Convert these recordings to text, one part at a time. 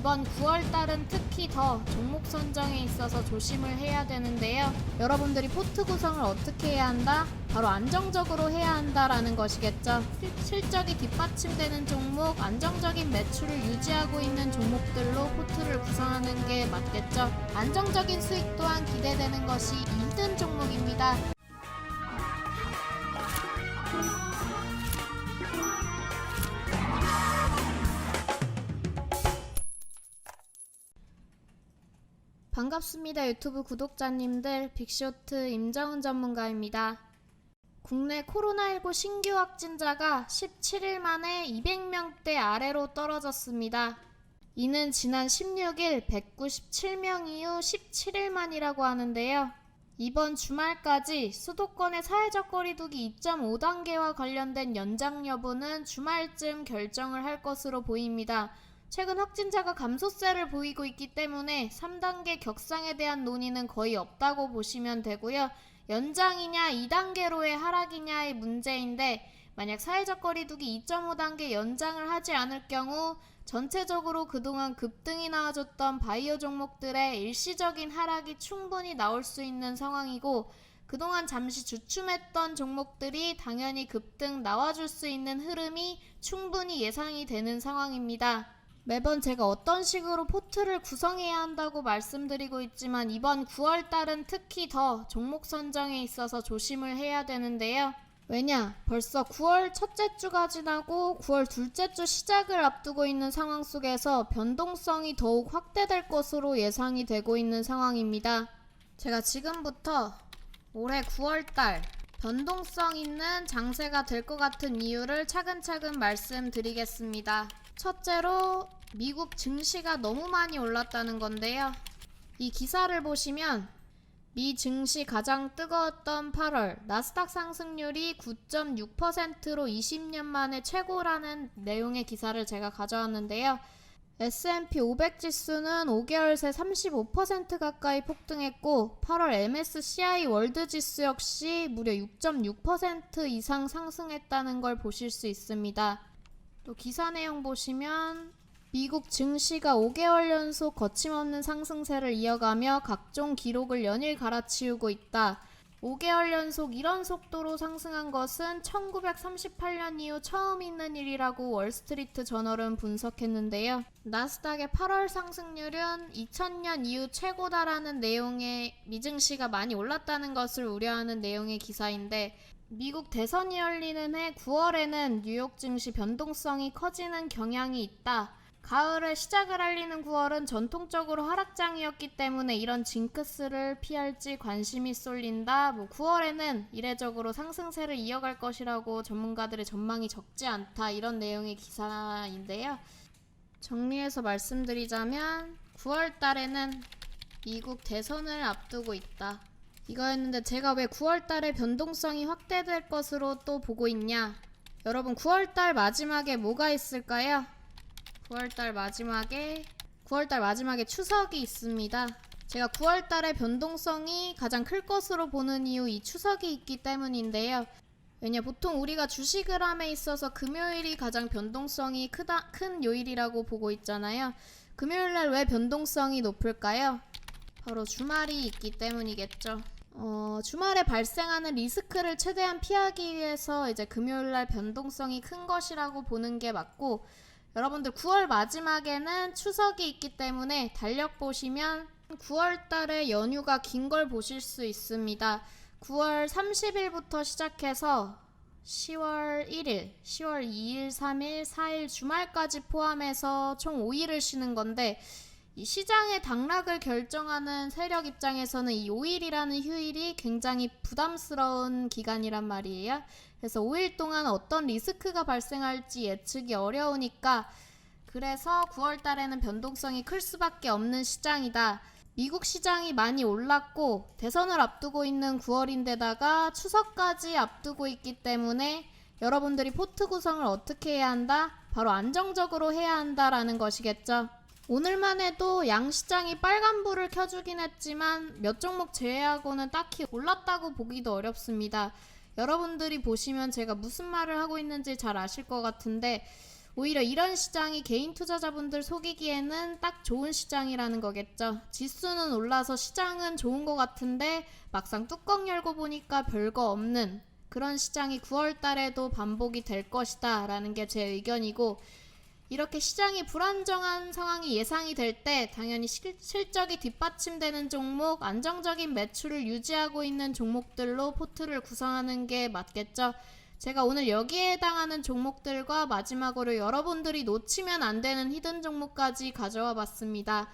이번 9월달은 특히 더 종목 선정에 있어서 조심을 해야 되는데요. 여러분들이 포트 구성을 어떻게 해야 한다? 바로 안정적으로 해야 한다라는 것이겠죠. 실적이 뒷받침되는 종목, 안정적인 매출을 유지하고 있는 종목들로 포트를 구성하는 게 맞겠죠. 안정적인 수익 또한 기대되는 것이 2등 종목입니다. 반갑습니다. 유튜브 구독자님들, 빅쇼트 임정은 전문가입니다. 국내 코로나19 신규 확진자가 17일 만에 200명대 아래로 떨어졌습니다. 이는 지난 16일 197명 이후 17일 만이라고 하는데요. 이번 주말까지 수도권의 사회적 거리두기 2.5단계와 관련된 연장 여부는 주말쯤 결정을 할 것으로 보입니다. 최근 확진자가 감소세를 보이고 있기 때문에 3단계 격상에 대한 논의는 거의 없다고 보시면 되고요. 연장이냐 2단계로의 하락이냐의 문제인데, 만약 사회적 거리두기 2.5단계 연장을 하지 않을 경우 전체적으로 그동안 급등이 나와줬던 바이오 종목들의 일시적인 하락이 충분히 나올 수 있는 상황이고, 그동안 잠시 주춤했던 종목들이 당연히 급등 나와줄 수 있는 흐름이 충분히 예상이 되는 상황입니다. 매번 제가 어떤 식으로 포트를 구성해야 한다고 말씀드리고 있지만, 이번 9월달은 특히 더 종목 선정에 있어서 조심을 해야 되는데요. 왜냐? 벌써 9월 첫째 주가 지나고 9월 둘째 주 시작을 앞두고 있는 상황 속에서 변동성이 더욱 확대될 것으로 예상이 되고 있는 상황입니다. 제가 지금부터 올해 9월달 변동성 있는 장세가 될 것 같은 이유를 차근차근 말씀드리겠습니다. 첫째로 미국 증시가 너무 많이 올랐다는 건데요. 이 기사를 보시면 미 증시 가장 뜨거웠던 8월 나스닥 상승률이 9.6%로 20년 만에 최고라는 내용의 기사를 제가 가져왔는데요. S&P 500 지수는 5개월 새 35% 가까이 폭등했고, 8월 MSCI 월드 지수 역시 무려 6.6% 이상 상승했다는 걸 보실 수 있습니다. 또 기사 내용 보시면 미국 증시가 5개월 연속 거침없는 상승세를 이어가며 각종 기록을 연일 갈아치우고 있다. 5개월 연속 이런 속도로 상승한 것은 1938년 이후 처음 있는 일이라고 월스트리트 저널은 분석했는데요. 나스닥의 8월 상승률은 2000년 이후 최고다라는 내용의 미증시가 많이 올랐다는 것을 우려하는 내용의 기사인데, 미국 대선이 열리는 해 9월에는 뉴욕 증시 변동성이 커지는 경향이 있다. 가을에 시작을 알리는 9월은 전통적으로 하락장이었기 때문에 이런 징크스를 피할지 관심이 쏠린다. 9월에는 이례적으로 상승세를 이어갈 것이라고 전문가들의 전망이 적지 않다. 이런 내용의 기사인데요. 정리해서 말씀드리자면 9월 달에는 미국 대선을 앞두고 있다. 이거였는데, 제가 왜 9월 달에 변동성이 확대될 것으로 또 보고 있냐? 여러분, 9월 달 마지막에 뭐가 있을까요? 9월달 마지막에 추석이 있습니다. 제가 9월달에 변동성이 가장 클 것으로 보는 이유, 이 추석이 있기 때문인데요. 왜냐, 보통 우리가 주식을 함에 있어서 금요일이 가장 변동성이 큰 요일이라고 보고 있잖아요. 금요일날 왜 변동성이 높을까요? 바로 주말이 있기 때문이겠죠. 주말에 발생하는 리스크를 최대한 피하기 위해서 이제 금요일날 변동성이 큰 것이라고 보는 게 맞고, 여러분들 9월 마지막에는 추석이 있기 때문에 달력 보시면 9월 달에 연휴가 긴 걸 보실 수 있습니다. 9월 30일부터 시작해서 10월 1일, 10월 2일, 3일, 4일 주말까지 포함해서 총 5일을 쉬는 건데, 이 시장의 당락을 결정하는 세력 입장에서는 이 5일이라는 휴일이 굉장히 부담스러운 기간이란 말이에요. 그래서 5일 동안 어떤 리스크가 발생할지 예측이 어려우니까, 그래서 9월 달에는 변동성이 클 수밖에 없는 시장이다. 미국 시장이 많이 올랐고 대선을 앞두고 있는 9월인데다가 추석까지 앞두고 있기 때문에 여러분들이 포트 구성을 어떻게 해야 한다? 바로 안정적으로 해야 한다라는 것이겠죠. 오늘만 해도 양시장이 빨간불을 켜주긴 했지만 몇 종목 제외하고는 딱히 올랐다고 보기도 어렵습니다. 여러분들이 보시면 제가 무슨 말을 하고 있는지 잘 아실 것 같은데, 오히려 이런 시장이 개인 투자자분들 속이기에는 딱 좋은 시장이라는 거겠죠. 지수는 올라서 시장은 좋은 것 같은데 막상 뚜껑 열고 보니까 별거 없는 그런 시장이 9월 달에도 반복이 될 것이다 라는 게 제 의견이고, 이렇게 시장이 불안정한 상황이 예상이 될 때 당연히 실적이 뒷받침되는 종목, 안정적인 매출을 유지하고 있는 종목들로 포트를 구성하는 게 맞겠죠. 제가 오늘 여기에 해당하는 종목들과 마지막으로 여러분들이 놓치면 안 되는 히든 종목까지 가져와 봤습니다.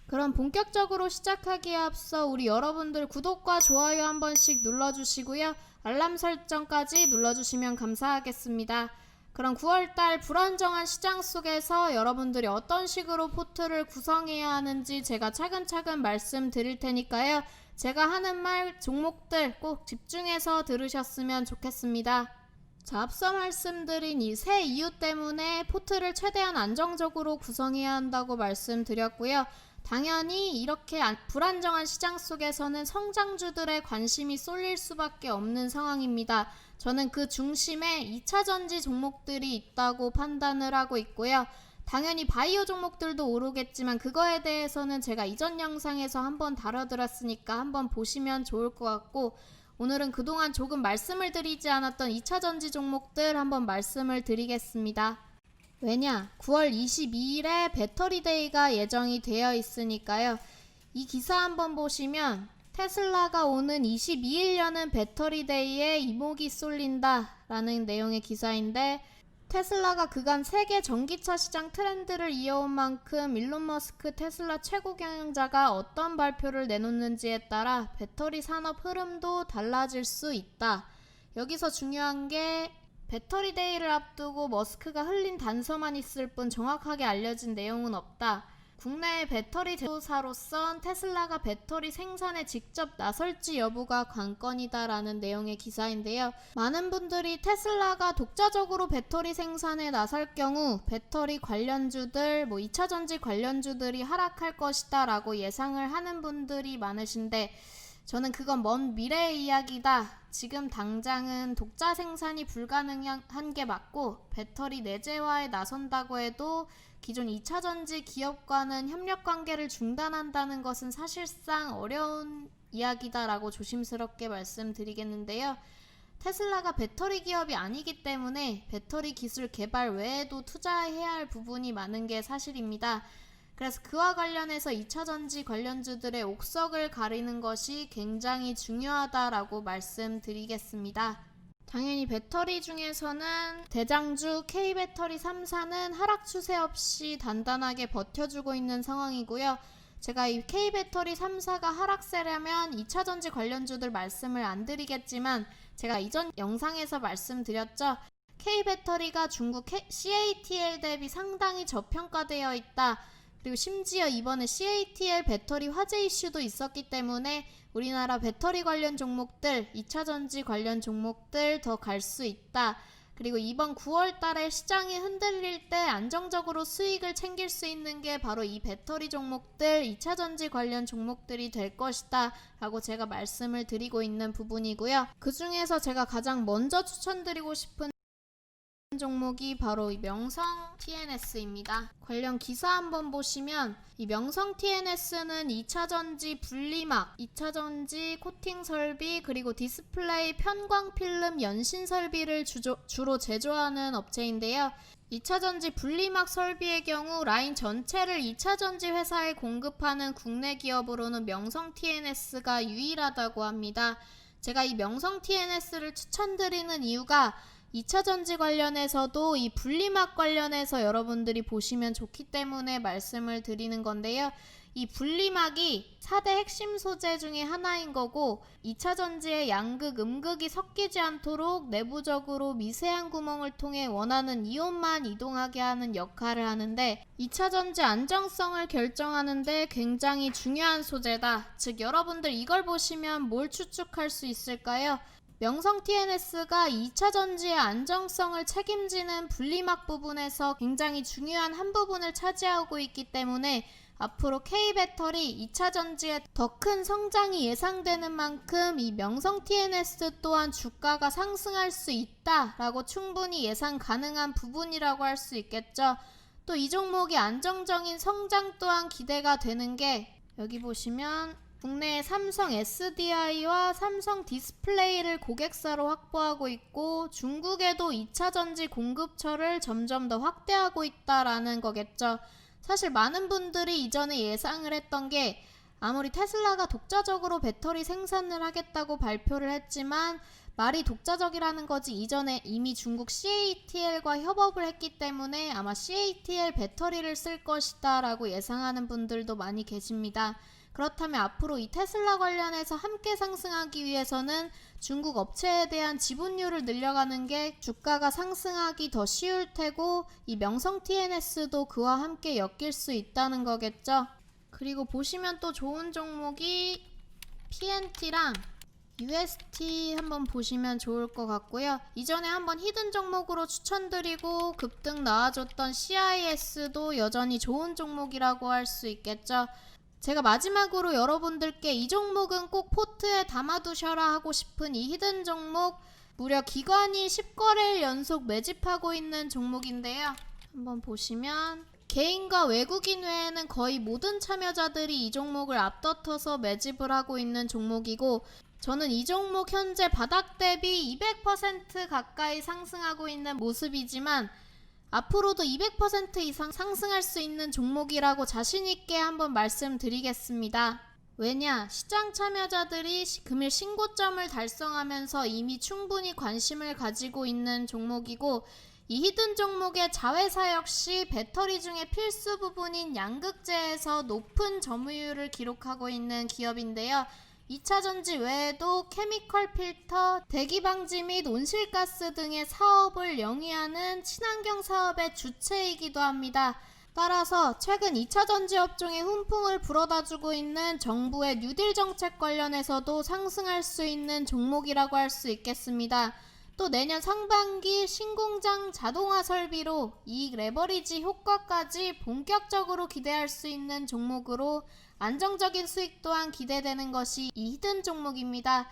그럼 본격적으로 시작하기에 앞서 우리 여러분들 구독과 좋아요 한 번씩 눌러주시고요. 알람 설정까지 눌러주시면 감사하겠습니다. 그럼 9월달 불안정한 시장 속에서 여러분들이 어떤 식으로 포트를 구성해야 하는지 제가 차근차근 말씀드릴 테니까요. 제가 하는 말 종목들 꼭 집중해서 들으셨으면 좋겠습니다. 자, 앞서 말씀드린 이 세 이유 때문에 포트를 최대한 안정적으로 구성해야 한다고 말씀드렸고요. 당연히 이렇게 불안정한 시장 속에서는 성장주들의 관심이 쏠릴 수밖에 없는 상황입니다. 저는 그 중심에 2차전지 종목들이 있다고 판단을 하고 있고요. 당연히 바이오 종목들도 오르겠지만 그거에 대해서는 제가 이전 영상에서 한번 다뤄드렸으니까 한번 보시면 좋을 것 같고, 오늘은 그동안 조금 말씀을 드리지 않았던 2차전지 종목들 한번 말씀을 드리겠습니다. 왜냐? 9월 22일에 배터리데이가 예정이 되어 있으니까요. 이 기사 한번 보시면 테슬라가 오는 22일 여는 배터리데이에 이목이 쏠린다 라는 내용의 기사인데, 테슬라가 그간 세계 전기차 시장 트렌드를 이어온 만큼 일론 머스크 테슬라 최고 경영자가 어떤 발표를 내놓는지에 따라 배터리 산업 흐름도 달라질 수 있다. 여기서 중요한 게 배터리데이를 앞두고 머스크가 흘린 단서만 있을 뿐 정확하게 알려진 내용은 없다. 국내의 배터리 제조사로선 테슬라가 배터리 생산에 직접 나설지 여부가 관건이다라는 내용의 기사인데요. 많은 분들이 테슬라가 독자적으로 배터리 생산에 나설 경우 배터리 관련주들, 2차전지 관련주들이 하락할 것이다 라고 예상을 하는 분들이 많으신데, 저는 그건 먼 미래의 이야기다. 지금 당장은 독자 생산이 불가능한 게 맞고, 배터리 내재화에 나선다고 해도 기존 2차전지 기업과는 협력관계를 중단한다는 것은 사실상 어려운 이야기다라고 조심스럽게 말씀드리겠는데요. 테슬라가 배터리 기업이 아니기 때문에 배터리 기술 개발 외에도 투자해야 할 부분이 많은 게 사실입니다. 그래서 그와 관련해서 2차전지 관련주들의 옥석을 가리는 것이 굉장히 중요하다라고 말씀드리겠습니다. 당연히 배터리 중에서는 대장주 K배터리 3사는 하락 추세 없이 단단하게 버텨주고 있는 상황이고요. 제가 이 K배터리 3사가 하락세라면 2차전지 관련주들 말씀을 안 드리겠지만, 제가 이전 영상에서 말씀드렸죠. K배터리가 중국 CATL 대비 상당히 저평가되어 있다. 그리고 심지어 이번에 CATL 배터리 화재 이슈도 있었기 때문에 우리나라 배터리 관련 종목들, 2차전지 관련 종목들 더 갈 수 있다. 그리고 이번 9월 달에 시장이 흔들릴 때 안정적으로 수익을 챙길 수 있는 게 바로 이 배터리 종목들, 2차전지 관련 종목들이 될 것이다 라고 제가 말씀을 드리고 있는 부분이고요. 그 중에서 제가 가장 먼저 추천드리고 싶은 종목이 바로 이 명성 TNS입니다. 관련 기사 한번 보시면 이 명성 TNS는 2차전지 분리막, 2차전지 코팅 설비, 그리고 디스플레이 편광 필름 연신 설비를 주로 제조하는 업체인데요. 2차전지 분리막 설비의 경우 라인 전체를 2차전지 회사에 공급하는 국내 기업으로는 명성 TNS가 유일하다고 합니다. 제가 이 명성 TNS를 추천드리는 이유가 2차전지 관련해서도 이 분리막 관련해서 여러분들이 보시면 좋기 때문에 말씀을 드리는 건데요. 이 분리막이 4대 핵심 소재 중에 하나인 거고, 2차전지의 양극, 음극이 섞이지 않도록 내부적으로 미세한 구멍을 통해 원하는 이온만 이동하게 하는 역할을 하는데, 2차전지 안정성을 결정하는데 굉장히 중요한 소재다. 즉 여러분들 이걸 보시면 뭘 추측할 수 있을까요? 명성 TNS가 2차전지의 안정성을 책임지는 분리막 부분에서 굉장히 중요한 한 부분을 차지하고 있기 때문에 앞으로 K배터리 2차 전지에 더 큰 성장이 예상되는 만큼 이 명성 TNS 또한 주가가 상승할 수 있다라고 충분히 예상 가능한 부분이라고 할 수 있겠죠. 또 이 종목이 안정적인 성장 또한 기대가 되는 게 여기 보시면 국내에 삼성 SDI와 삼성 디스플레이를 고객사로 확보하고 있고 중국에도 2차 전지 공급처를 점점 더 확대하고 있다라는 거겠죠. 사실 많은 분들이 이전에 예상을 했던 게 아무리 테슬라가 독자적으로 배터리 생산을 하겠다고 발표를 했지만 말이 독자적이라는 거지 이전에 이미 중국 CATL과 협업을 했기 때문에 아마 CATL 배터리를 쓸 것이다 라고 예상하는 분들도 많이 계십니다. 그렇다면 앞으로 이 테슬라 관련해서 함께 상승하기 위해서는 중국 업체에 대한 지분율을 늘려가는 게 주가가 상승하기 더 쉬울 테고 이 명성 TNS도 그와 함께 엮일 수 있다는 거겠죠. 그리고 보시면 또 좋은 종목이 PNT랑 UST 한번 보시면 좋을 것 같고요. 이전에 한번 히든 종목으로 추천드리고 급등 나와줬던 CIS도 여전히 좋은 종목이라고 할 수 있겠죠. 제가 마지막으로 여러분들께 이 종목은 꼭 포트에 담아두셔라 하고 싶은 이 히든 종목, 무려 기관이 10거래일 연속 매집하고 있는 종목인데요. 한번 보시면 개인과 외국인 외에는 거의 모든 참여자들이 이 종목을 앞다퉈서 매집을 하고 있는 종목이고, 저는 이 종목 현재 바닥 대비 200% 가까이 상승하고 있는 모습이지만 앞으로도 200% 이상 상승할 수 있는 종목이라고 자신있게 한번 말씀드리겠습니다. 왜냐? 시장 참여자들이 금일 신고점을 달성하면서 이미 충분히 관심을 가지고 있는 종목이고, 이 히든 종목의 자회사 역시 배터리 중에 필수 부분인 양극재에서 높은 점유율을 기록하고 있는 기업인데요. 2차 전지 외에도 케미컬 필터, 대기 방지 및 온실가스 등의 사업을 영위하는 친환경 사업의 주체이기도 합니다. 따라서 최근 2차 전지 업종에 훈풍을 불어다주고 있는 정부의 뉴딜 정책 관련해서도 상승할 수 있는 종목이라고 할 수 있겠습니다. 또 내년 상반기 신공장 자동화 설비로 이익 레버리지 효과까지 본격적으로 기대할 수 있는 종목으로 안정적인 수익 또한 기대되는 것이 이 히든 종목입니다.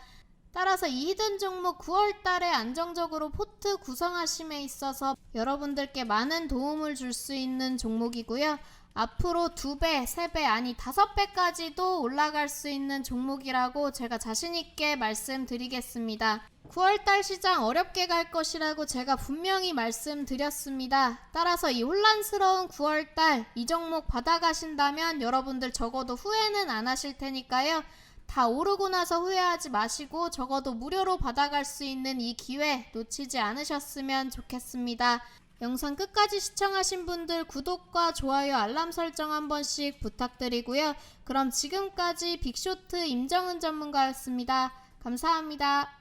따라서 이 히든 종목 9월달에 안정적으로 포트 구성하심에 있어서 여러분들께 많은 도움을 줄 수 있는 종목이고요. 앞으로 2배, 3배, 아니 5배까지도 올라갈 수 있는 종목이라고 제가 자신있게 말씀드리겠습니다. 9월달 시장 어렵게 갈 것이라고 제가 분명히 말씀드렸습니다. 따라서 이 혼란스러운 9월달 이 종목 받아가신다면 여러분들 적어도 후회는 안 하실 테니까요. 다 오르고 나서 후회하지 마시고 적어도 무료로 받아갈 수 있는 이 기회 놓치지 않으셨으면 좋겠습니다. 영상 끝까지 시청하신 분들 구독과 좋아요, 알람 설정 한 번씩 부탁드리고요. 그럼 지금까지 빅쇼트 임정은 전문가였습니다. 감사합니다.